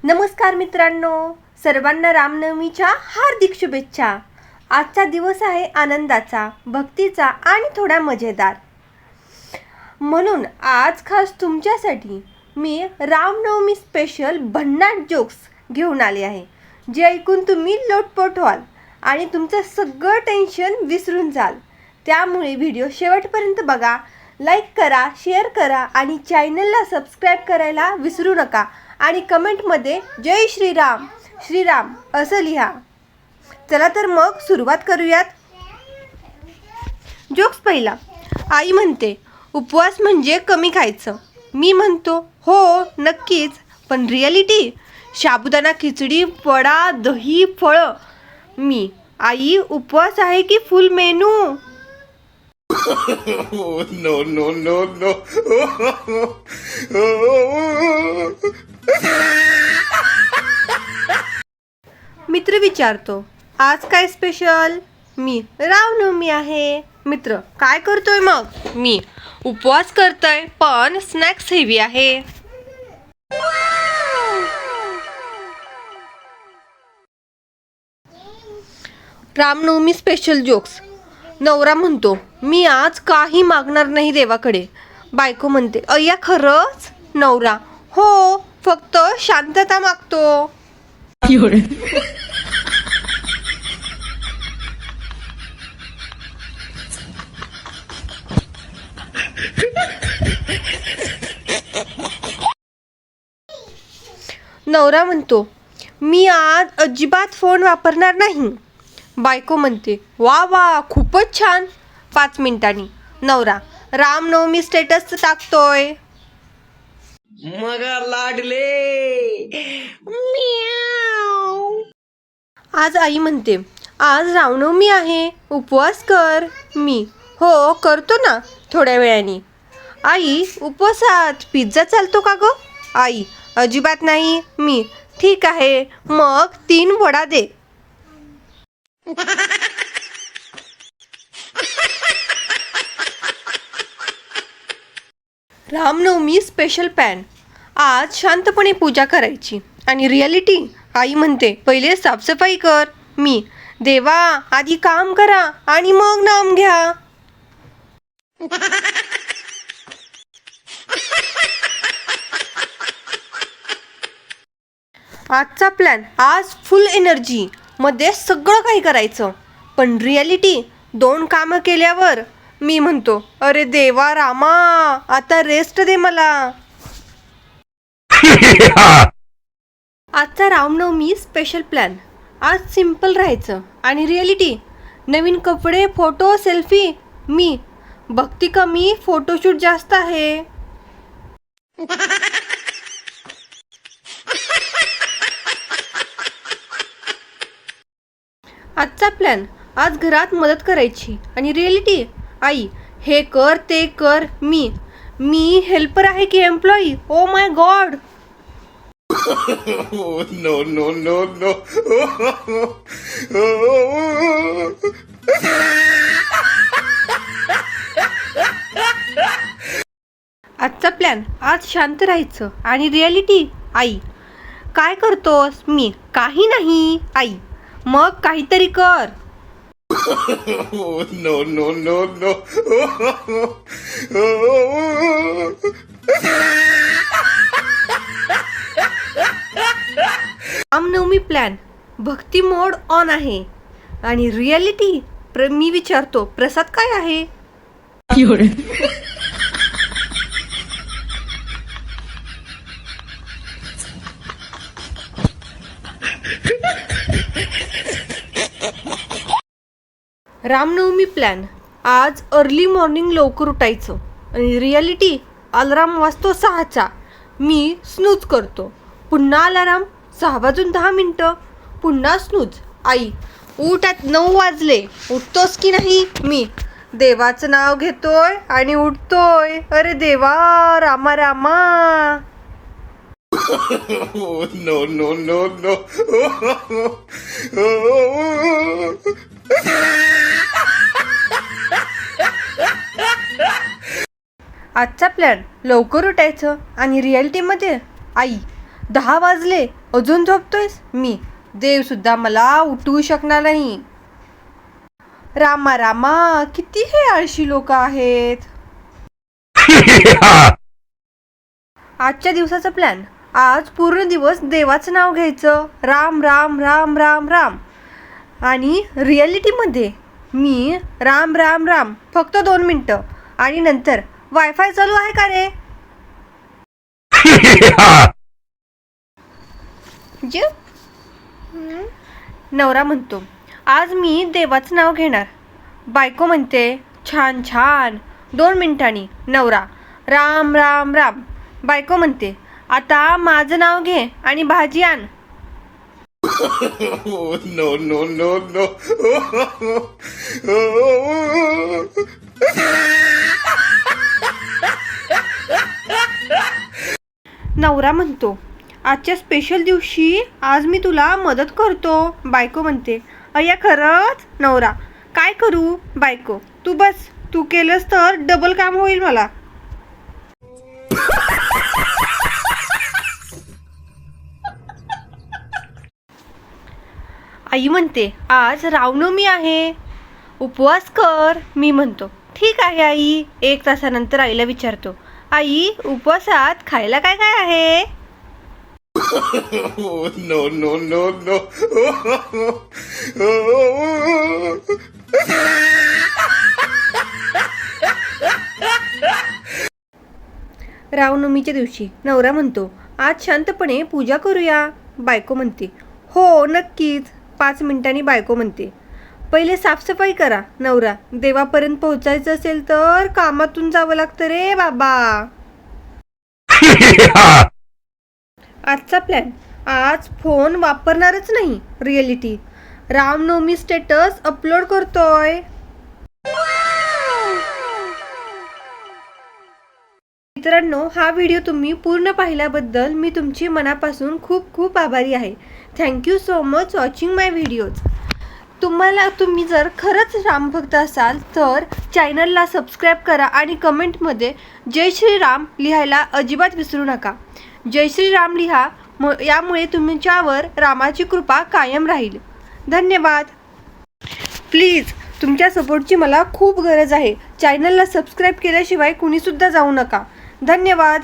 नमस्कार मित्रांनो, सर्वांना रामनवमीच्या हार्दिक शुभेच्छा। आजचा दिवस आहे आनंदाचा, भक्तीचा आणि थोडा मजेदार। म्हणून आज खास तुमच्यासाठी मी रामनवमी स्पेशल भन्नाट जोक्स घेऊन आले आहे, जे ऐकून तुम्ही लोटपोट व्हाल आणि तुमचं सगळं टेन्शन विसरून जाल। त्यामुळे व्हिडिओ शेवटपर्यंत बघा, लाईक करा, शेअर करा आणि चॅनलला सबस्क्राईब करायला विसरू नका आणि कमेंटमध्ये जय श्रीराम श्रीराम असं लिहा। चला तर मग सुरुवात करूयात। जोक्स पहिला। आई म्हणते, उपवास म्हणजे कमी खायचं। मी म्हणतो, हो नक्कीच, पण रिॲलिटी साबुदाणा खिचडी, वडा, दही, फळं। मी, आई उपवास आहे की फुल menu? No, no, no, no. मित्र विचारतो, आज काय स्पेशल? मी, रामनवमी आहे। मित्र, काय करतोय मग? मी, उपवास करतोय पण स्नॅक्स हेवी आहे। Ramnavami special jokes. नवरा म्हणतो, मी आज काही मागणार नाही देवाकडे। बायको म्हणते, अय्या खरंच? नवरा, हो, फक्त शांतता मागतो। नवरा म्हणतो, मी आज अजिबात फोन वापरणार नाही। बायको म्हणते, वा वा, खूपच छान। 5 मिनिटांनी नवरा, रामनवमी स्टेटस टाकतोय। मगा लाडले म्याव। आज आई म्हणते, आज रामनवमी आहे, उपवास कर। मी, हो करतो ना थोड्या वेळाने। आई, उपवासात पिझ्झा चालतो का गं? आई, अजिबात नाही। मी, ठीक आहे, मग 3 वडा दे। Ram Navami special pan. आज शांतपणे पूजा करायची आणि रिॲलिटी आई म्हणते, पहिले साफसफाई कर। मी, देवा आधी काम करा आणि मग नाम घ्या। आजचा प्लॅन, आज फुल एनर्जी मध्ये सगळं काही करायचं, पण रिॲलिटी 2 कामं केल्यावर मी म्हणतो, अरे देवा रामा, आता रेस्ट दे मला। आजचा रामनवमी स्पेशल प्लॅन, आज सिंपल राहायचं आणि रिॲलिटी नवीन कपडे, फोटो, सेल्फी। मी, भक्ती कमी, फोटोशूट जास्त आहे। आजचा प्लॅन, आज घरात मदत करायची आणि रिॲलिटी आई, हे कर ते कर। मी हेल्पर आहे की employee? Oh my God. No, no, no, no. आजचा प्लॅन, आज शांत राहायचं आणि रिॲलिटी आई, काय करतोस? मी, काही नाही। आई, मग काहीतरी कर। No, no, no, no. Ramnavami plan, भक्ती मोड ऑन आहे आणि रिॲलिटी मी विचारतो, प्रसाद काय आहे? रामनवमी प्लॅन, आज अर्ली मॉर्निंग लवकर उठायचं आणि रिॲलिटी अलाराम वाजतो 6चा। मी स्नूज करतो, पुन्हा अलाराम 6 वाजून 10 मिनटं, पुन्हा स्नूज। आई, उठ, 9 वाजले, उठतोस की नाही? मी, देवाचं नाव घेतोय आणि उठतोय, अरे देवा Rama Rama. No, no, no, no. आजचा प्लॅन, लवकर उठायचं आणि रिॲलिटीमध्ये आई, 10 वाजले अजून झोपतोयस? मी देवसुद्धा मला उठवू शकणार नाही. रामा रामा, किती हे आळशी लोक आहेत. आजच्या दिवसाचा प्लॅन, आज पूर्ण दिवस देवाचं नाव घ्यायचं, राम राम राम राम राम. आणि रिॲलिटीमध्ये मी राम राम राम फक्त 2 मिनटं, आणि नंतर वायफाय चालू आहे का रे? नवरा म्हणतो, आज मी देवाचं नाव घेणार. बायको म्हणते, छान छान. 2 मिनिटांनी नवरा, राम राम राम. बायको म्हणते, आता माझं नाव घे आणि भाजी आण. Oh, no, no, no, no. नवरा म्हणतो, आजच्या स्पेशल दिवशी आज मी तुला मदत करतो. बायको म्हणते, अय्या खरंच? नवरा, काय करू? बायको, तू बस, तू केलंस तर डबल काम होईल मला. आई म्हणते, आज रामनवमी आहे, उपवास कर. मी म्हणतो, ठीक आहे आई. 1 तासानंतर आईला विचारतो, आई उपवासात खायला काय काय आहे? Oh, no, no, no, no. रामनवमीच्या दिवशी नवरा म्हणतो, आज शांतपणे पूजा करूया. बायको म्हणते, हो नक्कीच. 5 मिनिटांनी बायको म्हणते, पहिले साफसफाई करा. नवरा, देवापर्यंत पोहोचायचं असेल तर कामातून जावं लागतं रे बाबा. आजचा प्लॅन, आज फोन वापरणारच नाही. रिॲलिटी, रामनवमी स्टेटस अपलोड करतोय. मित्रांनो, हा व्हिडिओ तुम्ही पूर्ण पाहिल्याबद्दल मी तुमची मनापासून खूप खूप आभारी आहे. थँक्यू सो मच वॉचिंग माय व्हिडिओज. तुम्ही जर खरंच रामभक्त असाल तर चॅनलला सबस्क्राईब करा आणि कमेंटमध्ये जय श्रीराम लिहायला अजिबात विसरू नका. जय श्रीराम लिहा, यामुळे तुमच्यावर रामाची कृपा कायम राहील. धन्यवाद. प्लीज तुमच्या सपोर्टची मला खूप गरज आहे. चॅनलला सबस्क्राईब केल्याशिवाय कुणीसुद्धा जाऊ नका. धन्यवाद.